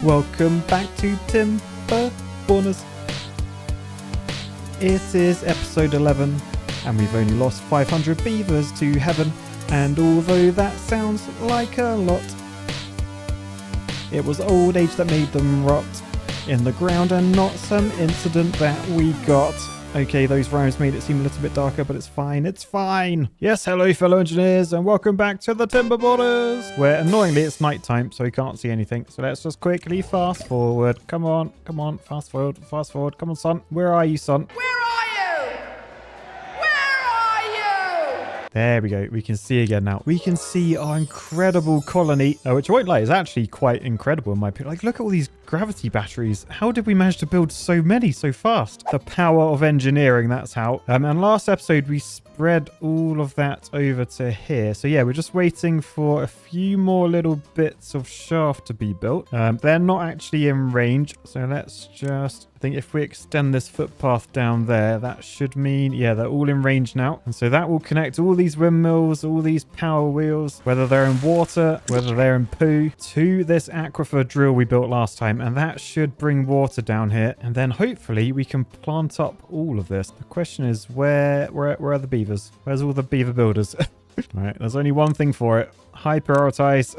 Welcome back to Timberborners. It is episode 11 and we've only lost 500 beavers to heaven, and although that sounds like a lot, it was old age that made them rot in the ground and not some incident that we got. Okay, those rhymes made it seem a little bit darker, but it's fine. It's fine. Yes, hello, fellow engineers, and welcome back to the Timberborners, where annoyingly it's nighttime, so we can't see anything. So let's just quickly fast forward. Come on, fast forward, fast forward. Come on, son. Where are you, son? Where are you? Where are you? There we go. We can see again now. We can see our incredible colony, which I won't lie, is actually quite incredible in my opinion. Like, look at all these gravity batteries. How did we manage to build so many so fast? The power of engineering, that's how. And last episode, we spread all of that over to here. So yeah, we're just waiting for a few more little bits of shaft to be built. They're not actually in range. So let's just... I think if we extend this footpath down there, that should mean, yeah, they're all in range now. And so that will connect all these windmills, all these power wheels, whether they're in water, whether they're in poo, to this aquifer drill we built last time. And that should bring water down here. And then hopefully we can plant up all of this. The question is, where are the beavers? Where's all the beaver builders? All right, there's only one thing for it. High prioritize.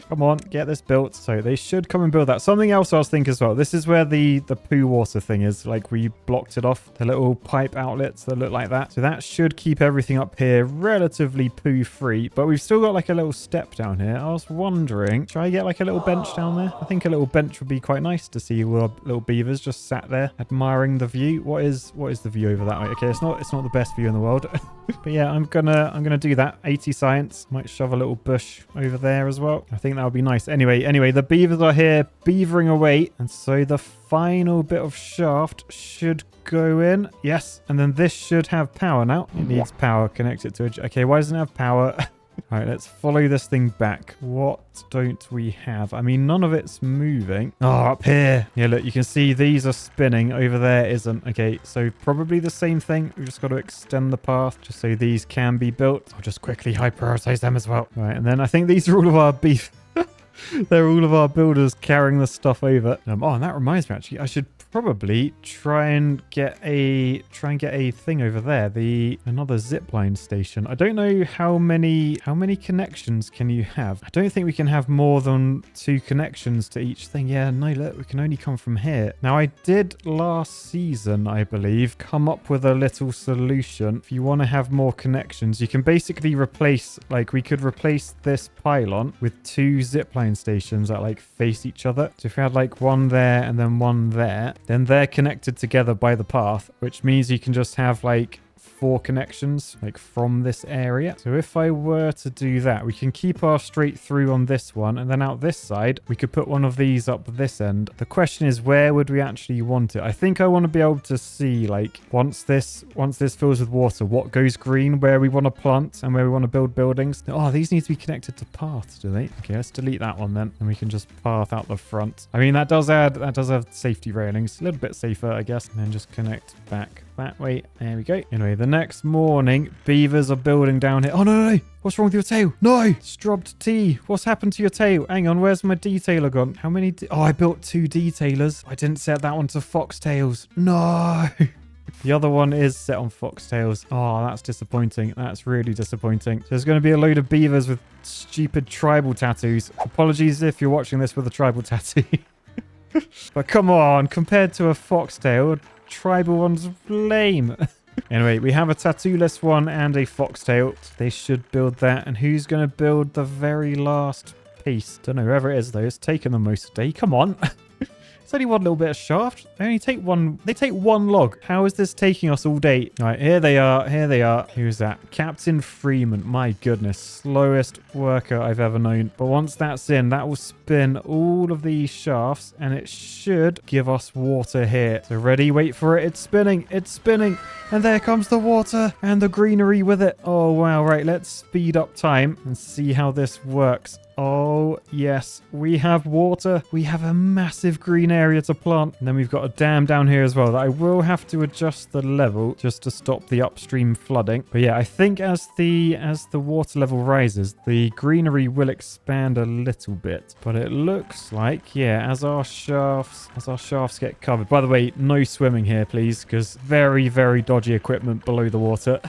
Come on, get this built. So they should come and build that. Something else I was thinking as well. This is where the poo water thing is. Like, we blocked it off. The little pipe outlets that look like that. So that should keep everything up here relatively poo free. But we've still got like a little step down here. I was wondering, should I get like a little bench down there? I think a little bench would be quite nice to see all our little beavers just sat there admiring the view. What is the view over that way? Okay, it's not the best view in the world. But yeah, I'm gonna do that. 80 science. Might shove a little bush over there as well. I think that would be nice. Anyway, the beavers are here beavering away. And so the final bit of shaft should go in. Yes. And then this should have power now. It needs power connected to it. Okay, why doesn't it have power? All right, let's follow this thing back. What don't we have? I mean, none of it's moving. Oh, up here. Yeah, look, you can see these are spinning. Over there isn't. Okay, so probably the same thing. We've just got to extend the path just so these can be built. I'll just quickly high prioritize them as well. All right, and then I think these are all of our beef. They're all of our builders carrying the stuff over. Oh, and that reminds me, actually, I should probably try and get a thing over there. Another zipline station. I don't know how many connections can you have. I don't think we can have more than 2 connections to each thing. Yeah, no, look, we can only come from here. Now, I did last season, I believe, come up with a little solution. If you want to have more connections, you can basically replace, like, we could replace this pylon with 2 zipline stations that like face each other. So if we had like one there and then one there, then they're connected together by the path, which means you can just have like 4 connections like from this area. So if I were to do that, we can keep our straight through on this one, and then out this side we could put one of these up this end. The question is, where would we actually want it? I think I want to be able to see, like, once this fills with water, what goes green, where we want to plant and where we want to build buildings. Oh, these need to be connected to paths, do they? Okay, let's delete that one then, and we can just path out the front. I mean, that does have safety railings, a little bit safer, I guess. And then just connect back that way. There we go. Anyway, the next morning, beavers are building down here. Oh, no. What's wrong with your tail? No. Strobbed T. What's happened to your tail? Hang on. Where's my detailer gone? How many? Oh, I built 2 detailers. I didn't set that one to foxtails. No. The other one is set on foxtails. Oh, that's disappointing. That's really disappointing. So there's going to be a load of beavers with stupid tribal tattoos. Apologies if you're watching this with a tribal tattoo. But come on, compared to a foxtail, tribal one's lame. Anyway, we have a tattoo-less one and a foxtail. They should build that. And who's going to build the very last piece? Don't know, whoever it is, though. It's taken them most of the day. Come on. It's only one little bit of shaft. They take one log. How is this taking us all day? All right, here they are. Who's that? Captain Freeman. My goodness. Slowest worker I've ever known. But once that's in, that will spin all of these shafts and it should give us water here. So ready? Wait for it. It's spinning. And there comes the water and the greenery with it. Oh, wow. Right, let's speed up time and see how this works. Oh, yes. We have water. We have a massive green area to plant. And then we've got a dam down here as well that I will have to adjust the level just to stop the upstream flooding. But yeah, I think as the water level rises, the greenery will expand a little bit. But it looks like, yeah, as our shafts get covered. By the way, no swimming here, please, because very, very dodgy equipment below the water.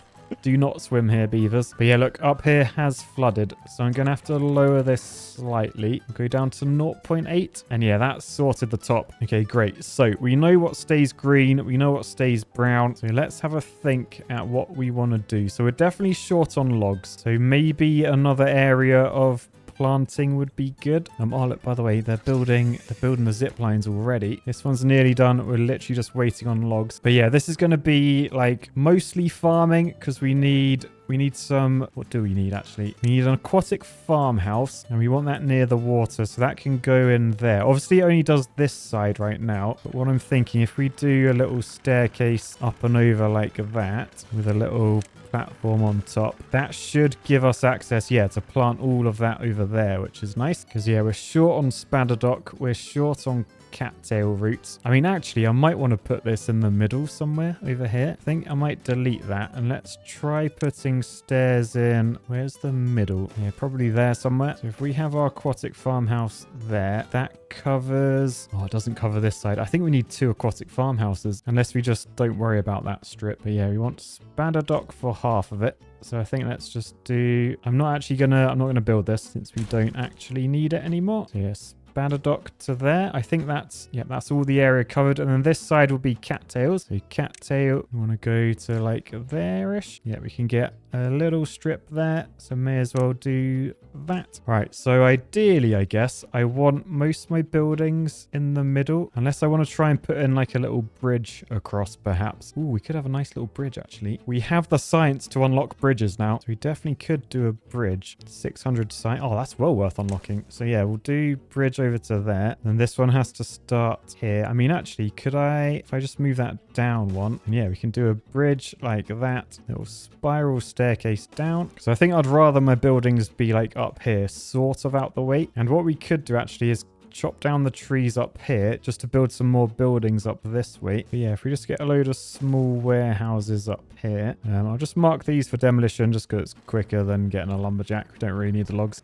Do not swim here, beavers. But yeah, look, up here has flooded. So I'm going to have to lower this slightly. Go down to 0.8. And yeah, that's sorted the top. Okay, great. So we know what stays green. We know what stays brown. So let's have a think at what we want to do. So we're definitely short on logs. So maybe another area of planting would be good. Oh look, by the way, they're building the zip lines already. This one's nearly done. We're literally just waiting on logs. But yeah, this is going to be like mostly farming because we need some, what do we need actually? We need an aquatic farmhouse and we want that near the water so that can go in there. Obviously it only does this side right now, but what I'm thinking, if we do a little staircase up and over like that with a little platform on top, that should give us access, yeah, to plant all of that over there, which is nice because yeah, we're short on spadadoc, we're short on cattail roots. I mean, actually, I might want to put this in the middle somewhere over here. I think I might delete that and let's try putting stairs in. Where's the middle? Yeah, probably there somewhere. So if we have our aquatic farmhouse there, that covers... Oh, it doesn't cover this side. I think we need 2 aquatic farmhouses unless we just don't worry about that strip. But yeah, we want spadadoc for half of it. So I think let's just do... I'm not gonna build this since we don't actually need it anymore. So yes. Spadadoc to there. I think that's all the area covered. And then this side will be cattails. So cattail, we want to go to like there-ish. Yeah, we can get a little strip there. So may as well do that. Right, so ideally, I guess, I want most of my buildings in the middle. Unless I want to try and put in like a little bridge across, perhaps. Ooh, we could have a nice little bridge, actually. We have the science to unlock bridges now. So we definitely could do a bridge. 600 science. Oh, that's well worth unlocking. So yeah, we'll do bridge over to there. Then this one has to start here. I mean, actually, could I, if I just move that down one, and yeah, we can do a bridge like that. Little spiral staircase down. Because I think I'd rather my buildings be like up here, sort of out the way. And what we could do actually is chop down the trees up here just to build some more buildings up this way. But yeah, if we just get a load of small warehouses up here, I'll just mark these for demolition just because it's quicker than getting a lumberjack. We don't really need the logs.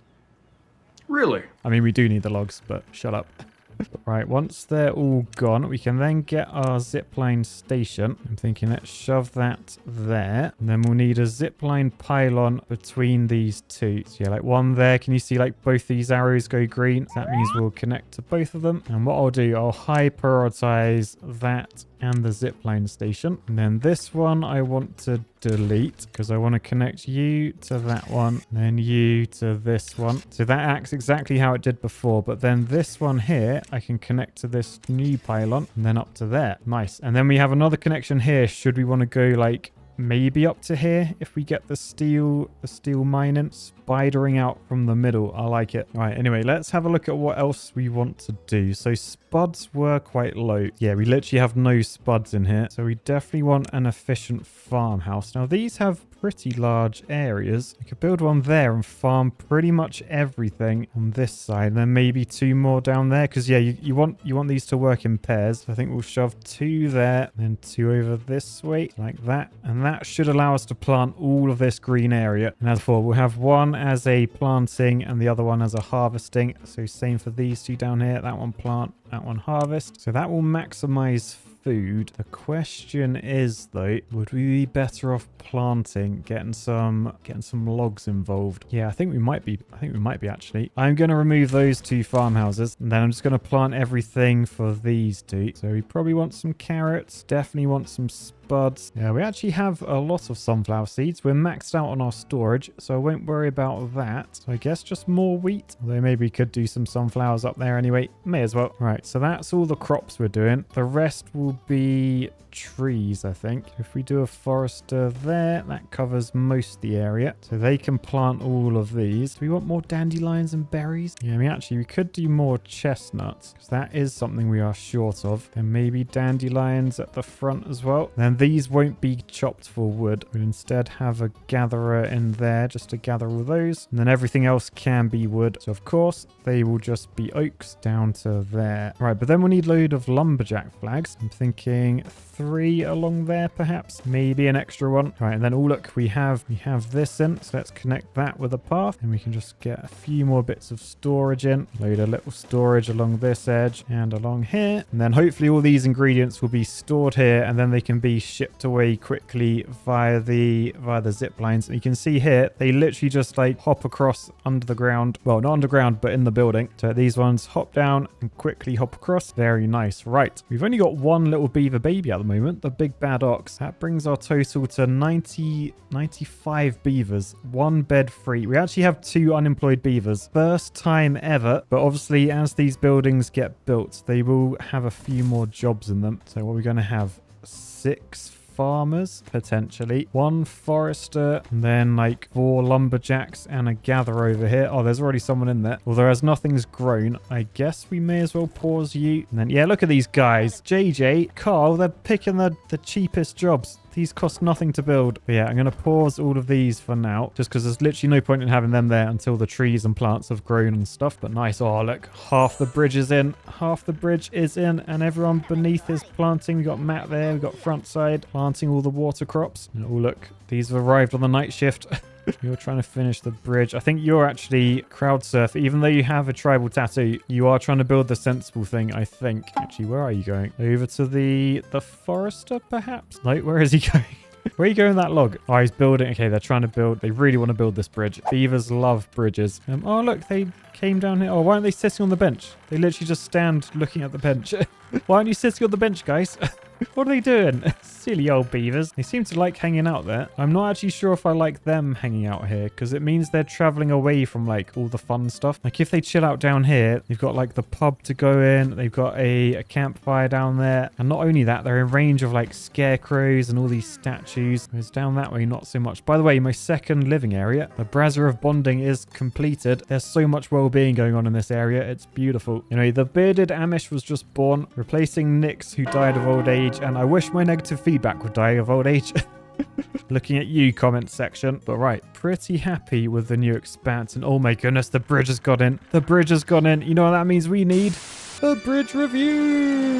Really? I mean, we do need the logs, but shut up. Right, once they're all gone, we can then get our zipline station. I'm thinking let's shove that there. And then we'll need a zipline pylon between these two. So yeah, like one there. Can you see like both these arrows go green? That means we'll connect to both of them. And what I'll do, I'll high prioritize that and the zipline station. And then this one I want to delete because I want to connect you to that one, then you to this one. So that acts exactly how it did before, but then this one here, I can connect to this new pylon and then up to there. Nice. And then we have another connection here should we want to go like maybe up to here if we get the steel mining spidering out from the middle. I like it. All right, anyway, let's have a look at what else we want to do. So spuds were quite low. Yeah, we literally have no spuds in here. So we definitely want an efficient farmhouse. Now these have pretty large areas. We could build one there and farm pretty much everything on this side. And then maybe 2 more down there. Because yeah, you want these to work in pairs. I think we'll shove 2 there, then 2 over this way, like that. And that should allow us to plant all of this green area. And as before, we'll have one as a planting and the other one as a harvesting. So same for these 2 down here. That one plant, that one harvest. So that will maximize food. The question is though, would we be better off planting, getting some logs involved? Yeah, I think we might be actually. I'm going to remove those 2 farmhouses and then I'm just going to plant everything for these 2. So we probably want some carrots, definitely want some spuds. Yeah, we actually have a lot of sunflower seeds. We're maxed out on our storage, so I won't worry about that. So I guess just more wheat. Although maybe we could do some sunflowers up there anyway. May as well. Right, so that's all the crops we're doing. The rest will be trees, I think. If we do a forester there, that covers most of the area. So they can plant all of these. Do we want more dandelions and berries? Yeah, I mean, actually, we could do more chestnuts because that is something we are short of. And maybe dandelions at the front as well. Then these won't be chopped for wood. We'll instead have a gatherer in there just to gather all those. And then everything else can be wood. So of course, they will just be oaks down to there. Right, but then we'll need a load of lumberjack flags. I'm thinking 3 along there, perhaps. Maybe an extra one. Right, and then, oh look, we have this in. So let's connect that with a path. And we can just get a few more bits of storage in. Load a little storage along this edge and along here. And then hopefully all these ingredients will be stored here, and then they can be shipped away quickly via the zip lines. And you can see here, they literally just like hop across under the ground. Well, not underground, but in the building. So these ones hop down and quickly hop across. Very nice. Right. We've only got one little beaver baby at the moment, the big bad ox. That brings our total to 95 beavers, 1 bed free. We actually have 2 unemployed beavers. First time ever. But obviously, as these buildings get built, they will have a few more jobs in them. So what are we going to have? 6 farmers, potentially. 1 forester, and then like 4 lumberjacks and a gatherer over here. Oh, there's already someone in there. Although as nothing's grown, I guess we may as well pause you. And then, yeah, look at these guys. JJ, Carl, they're picking the cheapest jobs. These cost nothing to build. But yeah, I'm going to pause all of these for now, just because there's literally no point in having them there until the trees and plants have grown and stuff. But nice. Oh, look, half the bridge is in. Half the bridge is in, and everyone beneath is planting. We got Matt there. We got front side planting all the water crops. And, oh, look, these have arrived on the night shift. You're trying to finish the bridge. I think you're actually crowd surf. Even though you have a tribal tattoo, you are trying to build the sensible thing, I think. Actually, where are you going? Over to the forester, perhaps? No, where is he going? Where are you going with that log? Oh, he's building. Okay, they're trying to build. They really want to build this bridge. Beavers love bridges. Oh, look, they came down here. Oh, why aren't they sitting on the bench? They literally just stand looking at the bench. Why aren't you sitting on the bench, guys? What are they doing? Silly old beavers. They seem to like hanging out there. I'm not actually sure if I like them hanging out here, because it means they're traveling away from like all the fun stuff. Like if they chill out down here, they've got like the pub to go in. They've got a campfire down there. And not only that, they're in range of like scarecrows and all these statues. It's down that way, not so much. By the way, my second living area, the brazier of bonding, is completed. There's so much well-being going on in this area. It's beautiful. You know, the bearded Amish was just born, replacing Nix, who died of old age. And I wish my negative feedback would die of old age. Looking at you, comment section. But right, pretty happy with the new expansion. Oh my goodness, the bridge has got in. The bridge has gone in. You know what that means? We need a bridge review.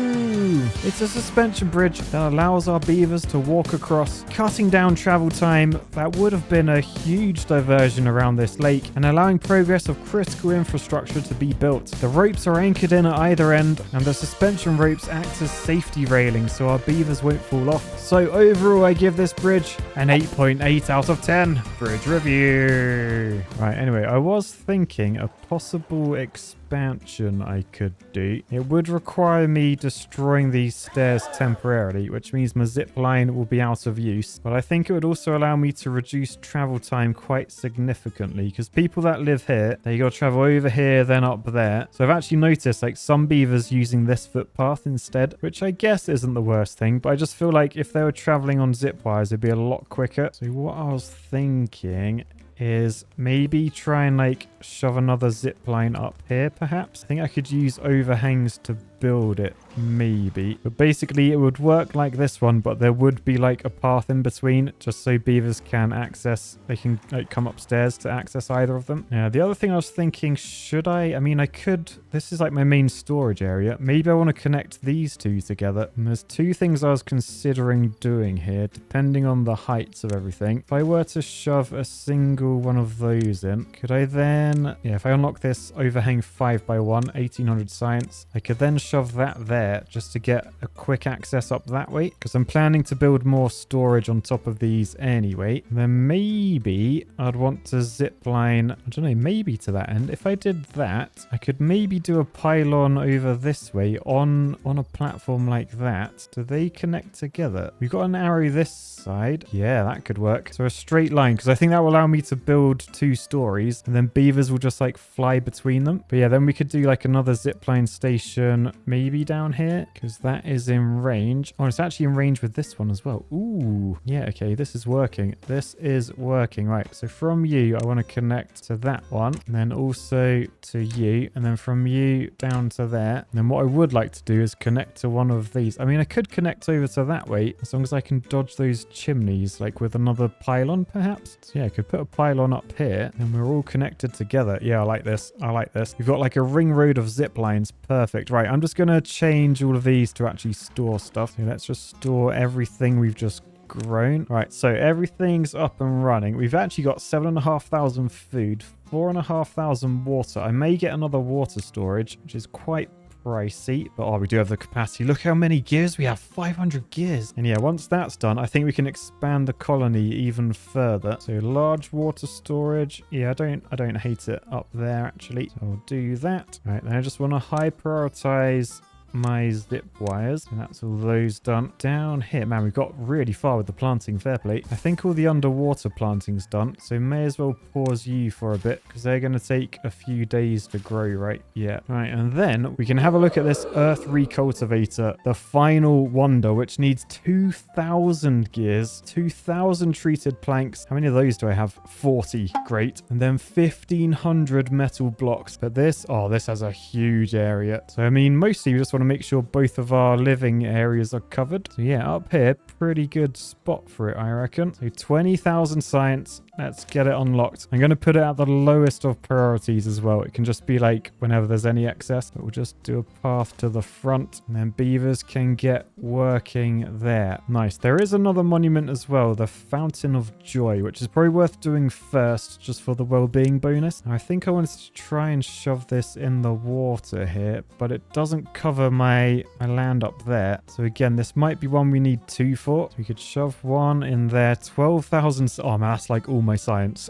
It's a suspension bridge that allows our beavers to walk across, cutting down travel time that would have been a huge diversion around this lake and allowing progress of critical infrastructure to be built. The ropes are anchored in at either end, and the suspension ropes act as safety railings so our beavers won't fall off. So overall, I give this bridge an 8.8 out of 10. Bridge review. Right, anyway, I was thinking a possible expansion I could do. It would require me destroying these stairs temporarily, which means my zip line will be out of use. But I think it would also allow me to reduce travel time quite significantly, because people that live here, they got to travel over here, then up there. So I've actually noticed like some beavers using this footpath instead, which I guess isn't the worst thing, but I just feel like if they were traveling on zip wires, it'd be a lot quicker. So what I was thinking is maybe try and like shove another zip line up here, perhaps. I think I could use overhangs to build it, maybe. But basically it would work like this one, but there would be like a path in between just so beavers can access, they can like come upstairs to access either of them. Now, the other thing I was thinking, I mean, I could, this is like my main storage area. Maybe I want to connect these two together. And there's 2 things I was considering doing here, depending on the heights of everything. If I were to shove a single one of those in, could I then, yeah, if I unlock this overhang 5x1, 1800 science, I could then shove that there just to get a quick access up that way, because I'm planning to build more storage on top of these anyway. And then maybe I'd want to zip line, I don't know, maybe to that end. If I did that, I could maybe do a pylon over this way on a platform like that. Do they connect together? We've got an arrow this side. Yeah, that could work. So a straight line, because I think that will allow me to build 2 stories, and then beavers beavers will just like fly between them. But yeah, then we could do like another zipline station maybe down here because that is in range. Oh, it's actually in range with this one as well. Ooh, yeah, okay, this is working. This is working. Right, so from you, I want to connect to that one, and then also to you, and then from you down to there. And then what I would like to do is connect to one of these. I mean, I could connect over to that way as long as I can dodge those chimneys, like with another pylon perhaps. So yeah, I could put a pylon up here and we're all connected together. Yeah, I like this. I like this. We've got like a ring road of zip lines. Perfect. Right, I'm just going to change all of these to actually store stuff. So let's just store everything we've just grown. Right, so everything's up and running. We've actually got 7,500 food, 4,500 water. I may get another water storage, which is quite pricey, but oh, we do have the capacity. Look how many gears we have. 500 gears. And yeah, once that's done, I think we can expand the colony even further. So large water storage. Yeah, I don't hate it up there actually. So I'll do that. All right, then I just want to high prioritize my zip wires, and that's all those done. Down here, man, we've got really far with the planting. Fair play. I think all the underwater planting's done, so may as well pause you for a bit because they're going to take a few days to grow, right? Yeah. Right, and then we can have a look at this earth recultivator, the final wonder, which needs 2,000 gears, 2,000 treated planks. How many of those do I have? 40. Great. And then 1,500 metal blocks. But this has a huge area. So I mean, mostly we just want to make sure both of our living areas are covered. So yeah, up here, pretty good spot for it, I reckon. So 20,000 science. Let's get it unlocked. I'm going to put it at the lowest of priorities as well. It can just be like whenever there's any excess. But we'll just do a path to the front. And then beavers can get working there. Nice. There is another monument as well. The Fountain of Joy, which is probably worth doing first just for the well-being bonus. Now, I think I wanted to try and shove this in the water here, but it doesn't cover my land up there. So again, this might be one we need two for. So we could shove one in there. 12,000. Oh man, that's like all my science.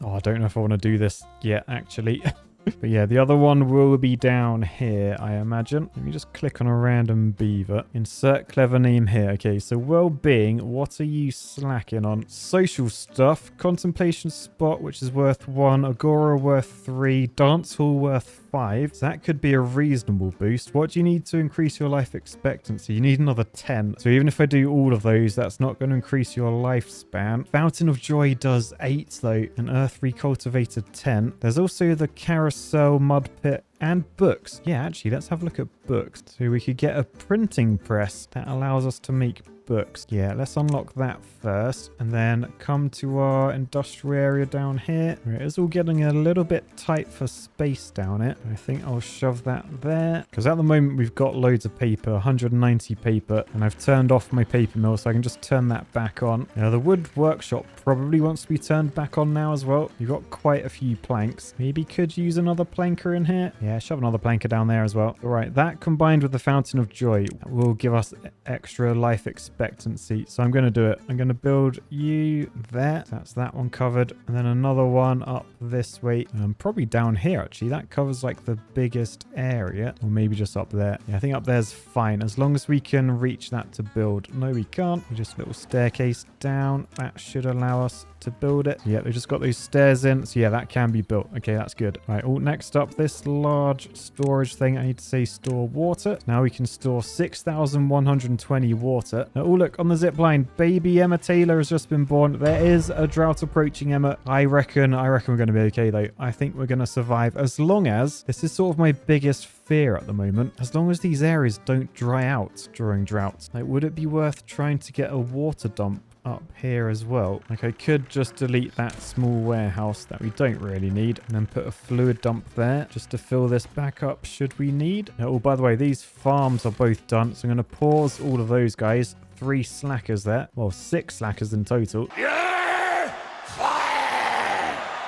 Oh, I don't know if I want to do this yet, actually. But yeah, the other one will be down here, I imagine. Let me just click on a random beaver. Insert clever name here. Okay, so well-being, what are you slacking on? Social stuff, contemplation spot, which is worth 1, agora worth 3, dance hall worth 5. So that could be a reasonable boost. What do you need to increase your life expectancy? You need another 10. So even if I do all of those, that's not going to increase your lifespan. Fountain of Joy does 8 though, and Earth Recultivated 10. There's also the Carousel, Mud Pit, and books. Yeah, actually, let's have a look at books. So we could get a printing press that allows us to make books. Yeah, let's unlock that first and then come to our industrial area down here. It is all getting a little bit tight for space down it. I think I'll shove that there because at the moment we've got loads of paper, 190 paper, and I've turned off my paper mill, so I can just turn that back on. Now the wood workshop probably wants to be turned back on now as well. You've got quite a few planks. Maybe could use another planker in here. Yeah, shove another planker down there as well. All right, that combined with the Fountain of Joy will give us extra life expectancy. So I'm going to do it. I'm going to build you there. That's that one covered. And then another one up this way. Probably down here, actually. That covers like the biggest area. Or maybe just up there. Yeah, I think up there's fine. As long as we can reach that to build. No, we can't. Just a little staircase down. That should allow us to build it. Yeah, they just got those stairs in. So yeah, that can be built. Okay, that's good. All right, next up, this large storage thing. I need to say store water. Now we can store 6,120 water. Now, oh, look, on the zip line, baby Emma Taylor has just been born. There is a drought approaching, Emma. I reckon we're going to be okay, though. I think we're going to survive as long as, this is sort of my biggest fear at the moment, as long as these areas don't dry out during droughts. Like, would it be worth trying to get a water dump up here as well? Like, I could just delete that small warehouse that we don't really need and then put a fluid dump there just to fill this back up should we need. Oh, by the way, these farms are both done, so I'm going to pause all of those guys. 3 slackers there. Well, 6 slackers in total.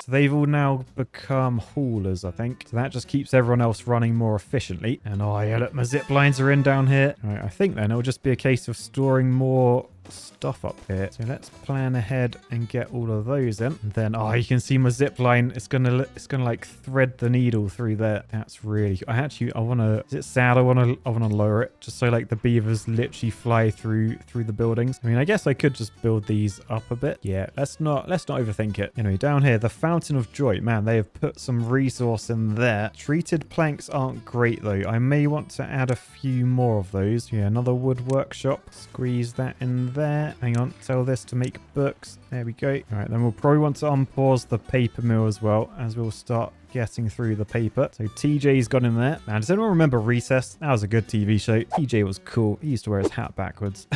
So they've all now become haulers, I think. So that just keeps everyone else running more efficiently. And oh yeah, look, my zip lines are in down here. All right, I think then it'll just be a case of storing more stuff up here. So let's plan ahead and get all of those in. And then, oh, you can see my zip line. It's gonna like thread the needle through there. That's really, I wanna, is it sad? I wanna lower it just so like the beavers literally fly through the buildings. I mean, I guess I could just build these up a bit. Yeah, let's not overthink it. Anyway, down here, the Fountain of Joy. Man, they have put some resource in there. Treated planks aren't great though. I may want to add a few more of those. Yeah, another wood workshop. Squeeze that in there. Hang on, tell this to make books. There we go. All right, then we'll probably want to unpause the paper mill as well, as we'll start getting through the paper. So TJ's got in there. Now, does anyone remember Recess? That was a good TV show. TJ was cool. He used to wear his hat backwards.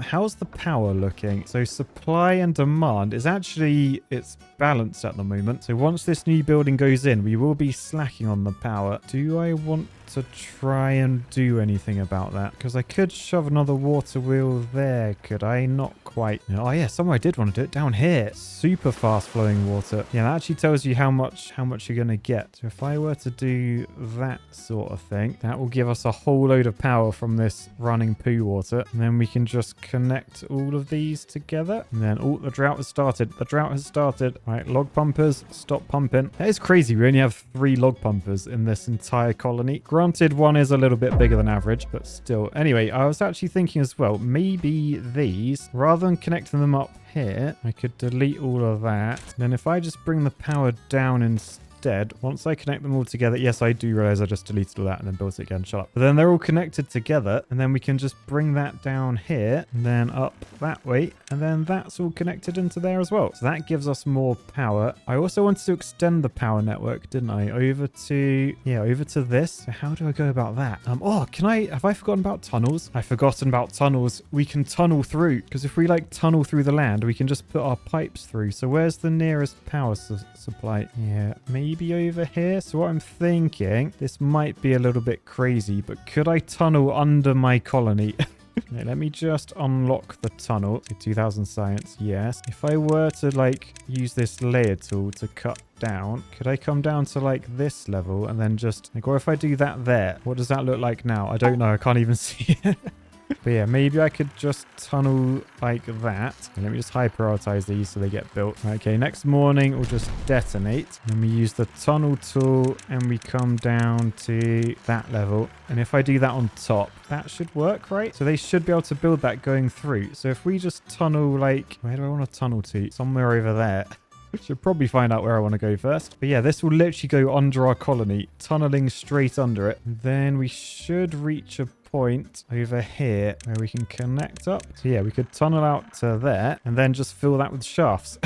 How's the power looking? So supply and demand is actually, it's balanced at the moment. So once this new building goes in, we will be slacking on the power. Do I want to try and do anything about that? Because I could shove another water wheel there, could I? Not quite. Oh yeah, somewhere I did want to do it, down here. Super fast flowing water. Yeah, that actually tells you how much you're going to get. So if I were to do that sort of thing, that will give us a whole load of power from this running poo water. And then we can just connect all of these together. And then, oh, the drought has started. The drought has started. All right, log pumpers, stop pumping. That is crazy. We only have 3 log pumpers in this entire colony. Granted, one is a little bit bigger than average, but still. Anyway, I was actually thinking as well, maybe these, rather than connecting them up here, I could delete all of that. Then if I just bring the power down instead, once I connect them all together, yes, I do realize I just deleted all that and then built it again. Shut up. But then they're all connected together, and then we can just bring that down here and then up that way, and then that's all connected into there as well. So that gives us more power. I also wanted to extend the power network, didn't I? Over to this. So how do I go about that? Have I forgotten about tunnels? I've forgotten about tunnels. We can tunnel through, because if we like tunnel through the land, we can just put our pipes through. So where's the nearest power supply? Yeah, maybe over here. So what I'm thinking, this might be a little bit crazy, but could I tunnel under my colony? Okay, let me just unlock the tunnel. So 2000 science, yes. If I were to like use this layer tool to cut down, could I come down to like this level and then just like, or if I do that there, what does that look like now? I don't know. I can't even see it. But yeah, maybe I could just tunnel like that. And let me just high prioritize these so they get built. Okay, next morning we'll just detonate. And we use the tunnel tool and we come down to that level. And if I do that on top, that should work, right? So they should be able to build that going through. So if we just tunnel like, where do I want to tunnel to? Somewhere over there. Should probably find out where I want to go first. But yeah, this will literally go under our colony, tunneling straight under it. Then we should reach a point over here where we can connect up. So yeah, we could tunnel out to there and then just fill that with shafts.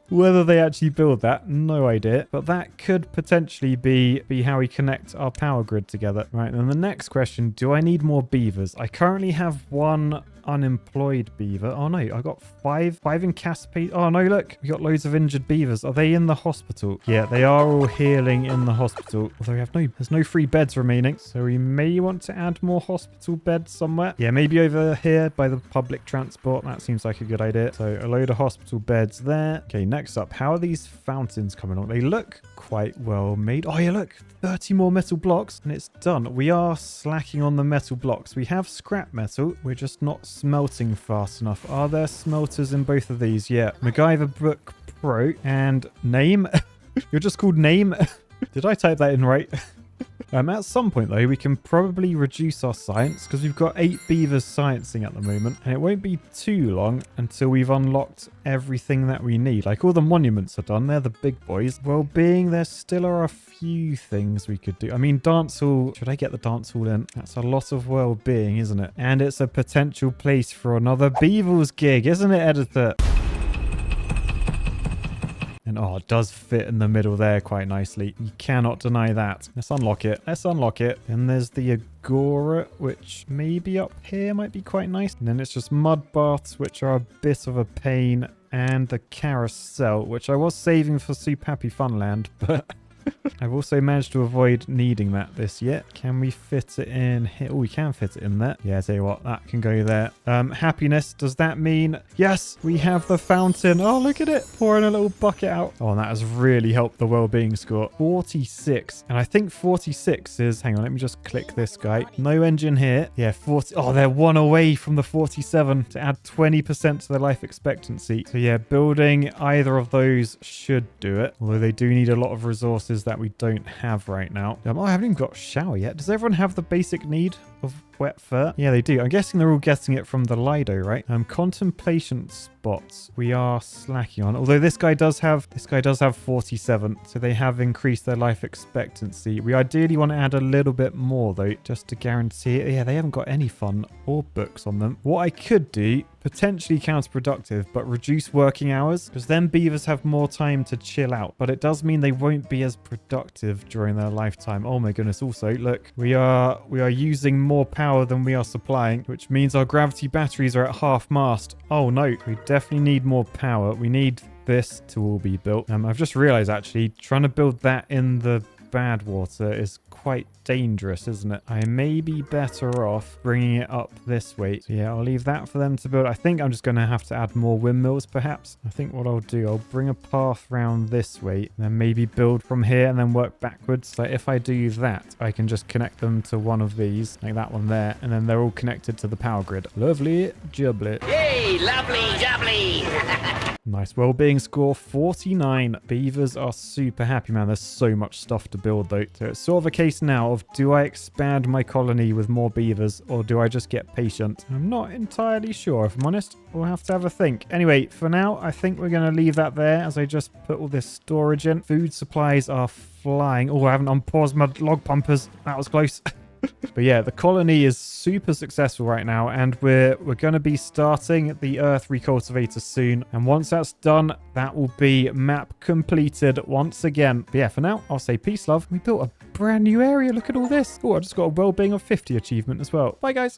Whether they actually build that, no idea. But that could potentially be how we connect our power grid together. Right, then the next question, do I need more beavers? I currently have 1 unemployed beaver. Oh no, I got 5 in Cascade. Oh no, look, we got loads of injured beavers. Are they in the hospital? Yeah, they are all healing in the hospital. Although there's no free beds remaining. So we may want to add more hospital beds somewhere. Yeah, maybe over here by the public transport. That seems like a good idea. So a load of hospital beds there. Okay, next up, how are these fountains coming on? They look quite well made. Oh yeah, look, 30 more metal blocks and it's done. We are slacking on the metal blocks. We have scrap metal. We're just not smelting fast enough. Are there smelters in both of these? Yeah. MacGyver Book Pro and name. You're just called name. Did I type that in right? At some point, though, we can probably reduce our science because we've got 8 beavers sciencing at the moment. And it won't be too long until we've unlocked everything that we need. Like all the monuments are done. They're the big boys. Well-being, there still are a few things we could do. I mean, dance hall. Should I get the dance hall in? That's a lot of well-being, isn't it? And it's a potential place for another Beavers gig, isn't it, editor? And oh, it does fit in the middle there quite nicely. You cannot deny that. Let's unlock it. Let's unlock it. And there's the Agora, which maybe up here might be quite nice. And then it's just mud baths, which are a bit of a pain. And the carousel, which I was saving for Super Happy Funland, but I've also managed to avoid needing that this year. Can we fit it in here? Oh, we can fit it in there. Yeah, tell you what, that can go there. Happiness, does that mean... Yes, we have the fountain. Oh, look at it. Pouring a little bucket out. Oh, and that has really helped the well-being score. 46. And I think 46 is... Hang on, let me just click this guy. No engine here. Yeah, 40... Oh, they're one away from the 47 to add 20% to their life expectancy. So yeah, building either of those should do it. Although they do need a lot of resources that we don't have right now. Oh, I haven't even got a shower yet. Does everyone have the basic need of wet fur? Yeah, they do. I'm guessing they're all getting it from the Lido, right? Contemplation spots we are slacking on. Although this guy does have 47, so they have increased their life expectancy. We ideally want to add a little bit more though, just to guarantee it. Yeah, they haven't got any fun or books on them. What I could do, potentially counterproductive, but reduce working hours, because then beavers have more time to chill out. But it does mean they won't be as productive during their lifetime. Oh my goodness. Also, look, we are using more power than we are supplying, which means our gravity batteries are at half mast. Oh no, we definitely need more power. We need this to all be built. I've just realized actually trying to build that in the bad water is quite dangerous, isn't it? I may be better off bringing it up this way. So yeah, I'll leave that for them to build. I think I'm just going to have to add more windmills perhaps. I think what I'll do, I'll bring a path round this way and then maybe build from here and then work backwards. So if I do that, I can just connect them to one of these, like that one there, and then they're all connected to the power grid. Lovely jubbly. Yay, lovely jubbly. Nice well-being score, 49. Beavers are super happy, man. There's so much stuff to build, though. So it's sort of a case now of, do I expand my colony with more beavers, or do I just get patient? I'm not entirely sure, if I'm honest. We'll have to have a think. Anyway, for now, I think we're going to leave that there as I just put all this storage in. Food supplies are flying. Oh, I haven't unpaused my log pumpers. That was close. But yeah, the colony is super successful right now, and we're going to be starting the earth recultivator soon. And once that's done, that will be map completed once again. But yeah, for now, I'll say peace, love. We built a brand new area. Look at all this. Oh, I just got a well-being of 50 achievement as well. Bye, guys.